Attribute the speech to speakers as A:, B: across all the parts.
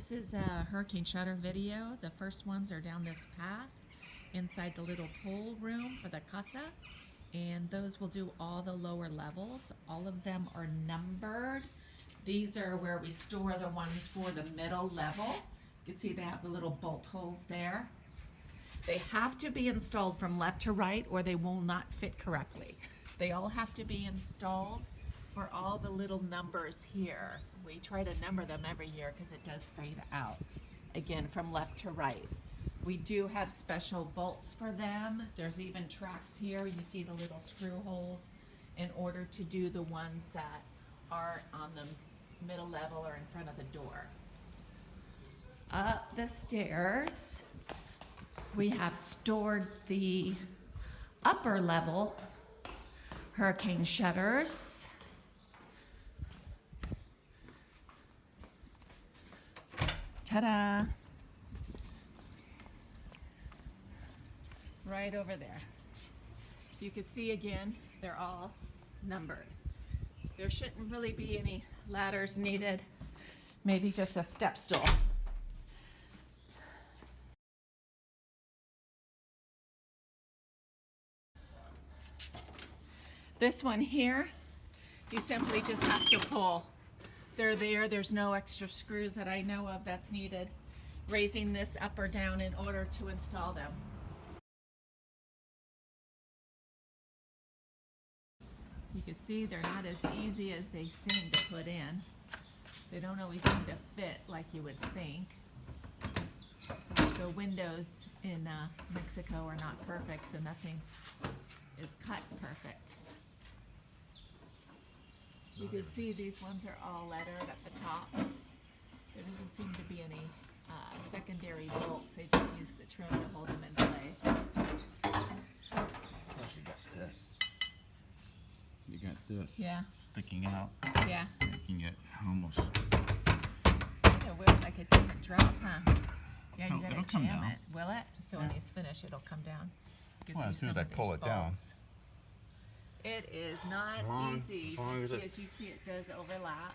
A: This is a hurricane shutter video. The first ones are down this path inside the little pool room for the casa, and those will do all the lower levels. All of them are numbered. These are where we store the ones for the middle level. You can see they have the little bolt holes there. They have to be installed from left to right or they will not fit correctly. They all have to be installed for all the little numbers here. We try to number them every year because it does fade out. Again, from left to right. We do have special bolts for them. There's even tracks here. You see the little screw holes in order to do the ones that are on the middle level or in front of the door. Up the stairs, we have stored the upper level hurricane shutters. Ta-da! Right over there. You can see again, they're all numbered. There shouldn't really be any ladders needed, maybe just a step stool. This one here, you simply just have to pull. They're there, there's no extra screws that I know of that's needed. Raising this up or down in order to install them. You can see they're not as easy as they seem to put in. They don't always seem to fit like you would think. The windows in Mexico are not perfect, so nothing is cut perfect. You can see these ones are all lettered at the top. There doesn't seem to be any secondary bolts. They just use the trim to hold them in place.
B: Plus you got this. You got this.
A: Yeah.
B: Sticking out.
A: Yeah.
B: Making it almost.
A: It will, like it doesn't drop, huh? Yeah, you
B: Oh,
A: gotta
B: it'll come
A: jam
B: down.
A: it. Will it? So when he's finished, it'll come down. You can
B: Well,
A: see
B: as soon as
A: some
B: I
A: of these
B: pull it down.
A: bolts. It is not easy. As you see, it does overlap.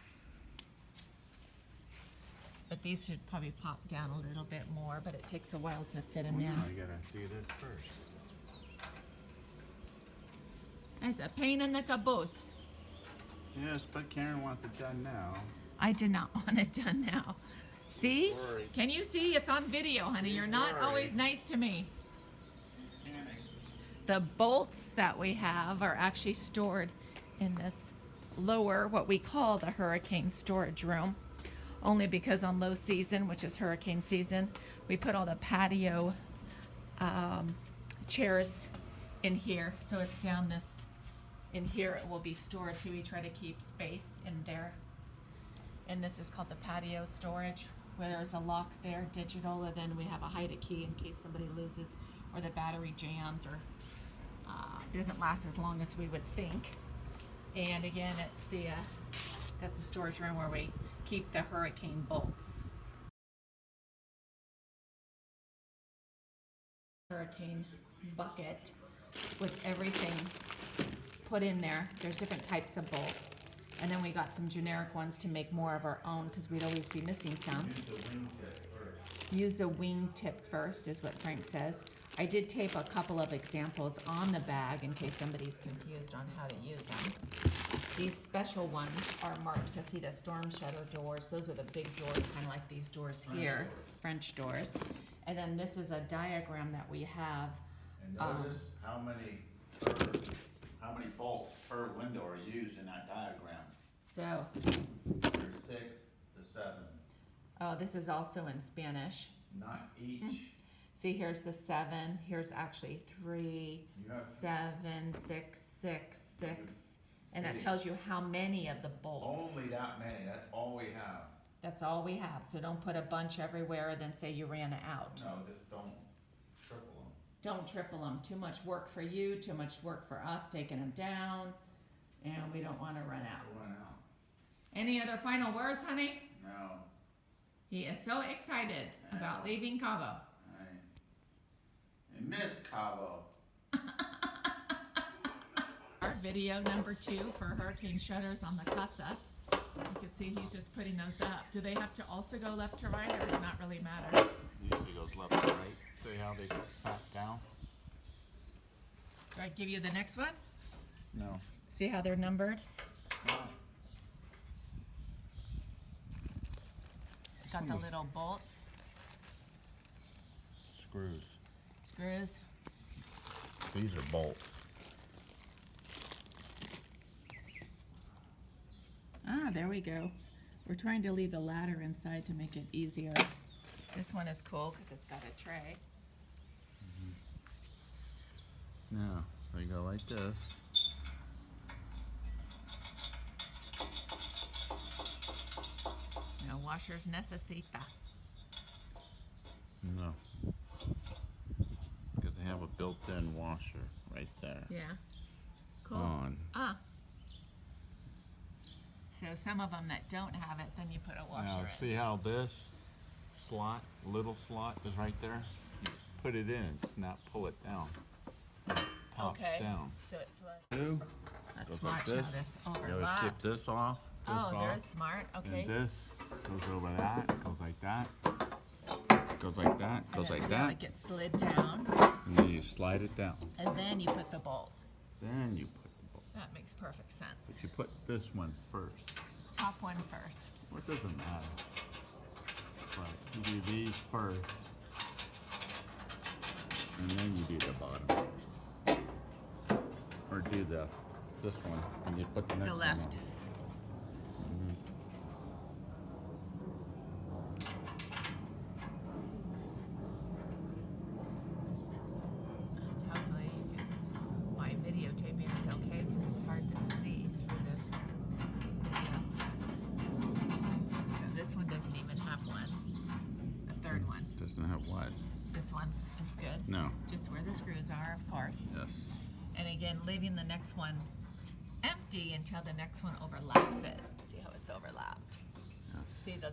A: But these should probably pop down a little bit more, but it takes a while to fit them in.
B: You gotta do this first.
A: It's a pain in the caboose.
B: Yes, but Karen wants it done now.
A: I did not want it done now. See?
B: Worry.
A: Can you see? It's on video, honey. You're not
B: Worry.
A: always nice to me. The bolts that we have are actually stored in this lower, what we call the hurricane storage room. Only because on low season, which is hurricane season, we put all the patio chairs in here. So it's down this, in here it will be stored. So we try to keep space in there. And this is called the patio storage, where there's a lock there, digital, and then we have a hide a key in case somebody loses or the battery jams or doesn't last as long as we would think. And again, it's the that's the storage room where we keep the hurricane bolts. Hurricane bucket with everything put in there. There's different types of bolts. And then we got some generic ones to make more of our own because we'd always be missing some. Use the wing tip first is what Frank says. I did tape a couple of examples on the bag in case somebody's confused on how to use them. These special ones are marked Casita storm shutter doors. Those are the big doors, kind of like these doors here, French doors. And then this is a diagram that we have.
C: And notice how many bolts per window are used in that diagram.
A: So,
C: There's 6 to 7,
A: oh, this is also in Spanish.
C: not each.
A: See, here's the 7. Here's actually 3,
C: You have-
A: 7, 6, 6, 6. And it tells you how many of the bolts.
C: Only that many, that's all we have.
A: That's all we have. So don't put a bunch everywhere and then say you ran out.
C: No, just don't triple them.
A: Don't triple them. Too much work for you, too much work for us taking them down. And we don't want to run out.
C: Run out.
A: Any other final words, honey?
C: No,
A: He is so excited about leaving Cabo.
C: I miss Cabo.
A: Our video number 2 for hurricane shutters on the casa. You can see he's just putting those up. Do they have to also go left to right, or does it not really matter?
B: Usually goes left to right. See how they pack down?
A: Do I give you the next one?
B: No.
A: See how they're numbered? Got the little bolts,
B: Screws.
A: screws.
B: These are bolts.
A: Ah, there we go. We're trying to leave the ladder inside to make it easier. This one is cool because it's got a tray.
B: Now, they go like this.
A: No washers necesita.
B: No. Because they have a built-in washer right there.
A: Yeah. Cool.
B: On.
A: Ah. So some of them that don't have it, then you put a washer
B: Now,
A: in.
B: see how this slot, little slot is right there? Put it in, snap, pull it down. It pops
A: Okay.
B: down.
A: So it's like,
B: Two.
A: let's
B: Goes like
A: watch
B: this.
A: how this
B: You always
A: overlaps.
B: get this off. This
A: Oh,
B: off.
A: there's smart. Okay.
B: And this goes over that, goes like that. Goes like that,
A: And
B: goes
A: then
B: like
A: see how
B: that.
A: it gets slid down,
B: And then you slide it down.
A: and then you put the bolt.
B: Then you put the bolt.
A: That makes perfect sense.
B: But you put this one first.
A: Top one first.
B: What doesn't matter. But you do these first. And then you do the bottom. Or do this one and you put the next
A: The
B: one
A: left.
B: on.
A: Hopefully my videotaping is okay because it's hard to see through this video. So this one doesn't even have one. The third one.
B: Doesn't have what?
A: This one is good.
B: No.
A: Just where the screws are, of course.
B: Yes.
A: And again, leaving the next one empty until the next one overlaps it. See how it's overlapped?
B: Yes.
A: See the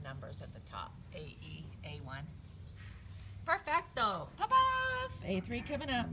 A: numbers at the top. AE, A1. Perfecto. Pop off. A3 coming up.